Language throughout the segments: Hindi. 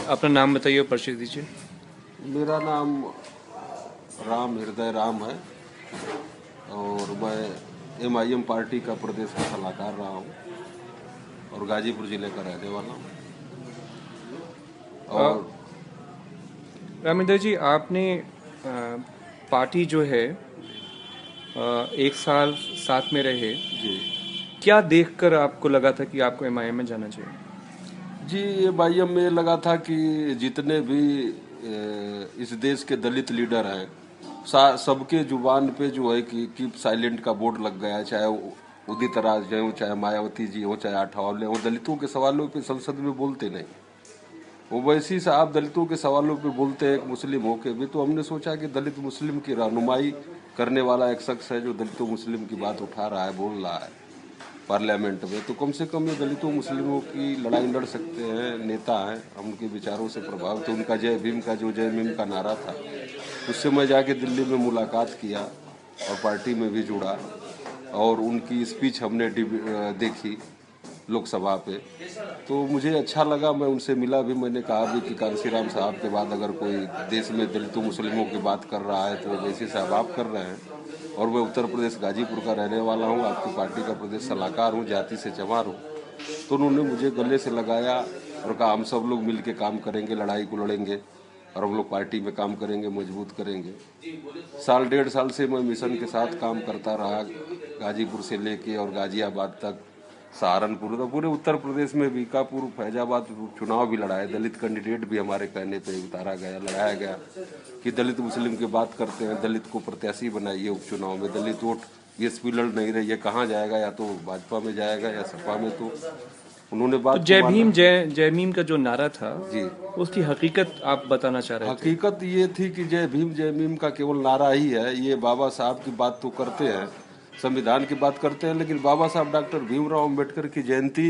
अपना नाम बताइए और परिचय दीजिए। मेरा नाम राम हृदय राम है और मैं एमआईएम पार्टी का प्रदेश का सलाहकार रहा हूँ और गाजीपुर जिले का रहने वाला हूँ। अ, और रामेंद्र जी, आपने पार्टी जो है 1 साल साथ में रहे। जी क्या देखकर आपको लगा था कि आपको एमआईएम में जाना चाहिए? जी एमआईएम में लगा था कि जितने भी इस देश के दलित लीडर हैं सबके जुबान पे जो है कि कीप साइलेंट का बोर्ड लग गया है, चाहे उदित राज हो, चाहे मायावती जी हो, चाहे आठवले हो। दलितों के सवालों पे संसद में बोलते नहीं। वो वैसी से आप दलितों के सवालों पे बोलते हैं एक मुस्लिम होके भी। तो हमने सोचा कि दलित मुस्लिम की रहनुमाई करने वाला एक शख्स है जो दलितों मुस्लिम की बात उठा रहा है, बोल रहा है पार्लियामेंट में, तो कम से कम ये दलितों मुस्लिमों की लड़ाई लड़ सकते हैं, नेता हैं, हम उनके विचारों से प्रभावित। तो उनका जय भीम का जो जय भीम का नारा था, उससे मैं जाके दिल्ली में मुलाकात किया और पार्टी में भी जुड़ा और उनकी स्पीच हमने देखी लोकसभा पे। तो मुझे अच्छा लगा, मैं उनसे मिला भी। मैंने कहा भी कि कांसीराम साहब के बाद अगर कोई देश में दलितों मुस्लिमों की बात कर रहा है तो वैसे साहब आप कर रहे हैं। और मैं उत्तर प्रदेश गाजीपुर का रहने वाला हूँ, आपकी पार्टी का प्रदेश सलाहकार हूँ, जाति से चमार हूँ। तो उन्होंने मुझे गले से लगाया और कहा हम सब लोग मिल के काम करेंगे, लड़ाई को लड़ेंगे और हम लोग पार्टी में काम करेंगे, मजबूत करेंगे। साल 1.5 साल से मैं मिशन के साथ काम करता रहा, गाजीपुर से लेके और गाजियाबाद तक, सहारनपुर, तो पूरे उत्तर प्रदेश में बीकापुर फैजाबाद चुनाव भी लड़ा है। दलित कैंडिडेट भी हमारे कहने पे उतारा गया, लड़ाया गया कि दलित मुस्लिम की बात करते हैं, दलित को प्रत्याशी बनाइए उपचुनाव में। दलित वोट बीएसपी लड़ नहीं रही है, कहाँ जाएगा, या तो भाजपा में जाएगा या सपा में। तो उन्होंने तो बात को माना। जय भीम का जो नारा था, जी, उसकी हकीकत आप बताना चाह रहे थे। हकीकत ये थी कि जय भीम का केवल नारा ही है। ये बाबा साहब की बात तो करते हैं, संविधान की बात करते हैं, लेकिन बाबा साहब डॉक्टर भीमराव अंबेडकर की जयंती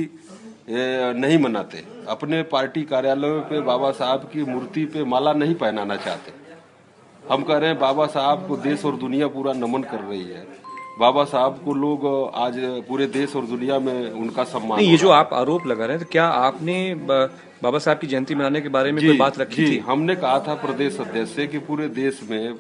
नहीं मनाते। अपने पार्टी कार्यालयों पे बाबा साहब की मूर्ति पे माला नहीं पहनाना चाहते। हम कह रहे हैं बाबा साहब को देश और दुनिया पूरा नमन कर रही है। बाबा साहब को लोग आज पूरे देश और दुनिया में उनका सम्मान नहीं, हो ये जो रहा है। आप आरोप लगा रहे हैं, तो क्या आपने बाबा साहब की जयंती मनाने के बारे में जी कोई बात रखी जी, थी? हमने कहा था प्रदेश अध्यक्ष से कि पूरे देश में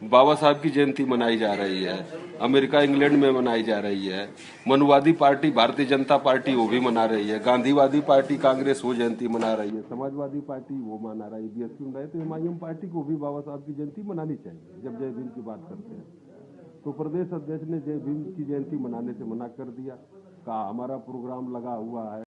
बाबा साहब की जयंती मनाई जा रही है। अमेरिका इंग्लैंड में मनाई जा रही है। मनुवादी पार्टी भारतीय जनता पार्टी वो भी मना रही है। गांधीवादी पार्टी कांग्रेस वो जयंती मना रही है। समाजवादी पार्टी वो मना रही है, बीएसपी मना रही है। तो एमआईएम पार्टी को भी बाबा साहब की जयंती मनानी चाहिए जब जय भीम की बात करते हैं। तो प्रदेश अध्यक्ष ने जय भीम की जयंती मनाने से मना कर दिया, कहा हमारा प्रोग्राम लगा हुआ है।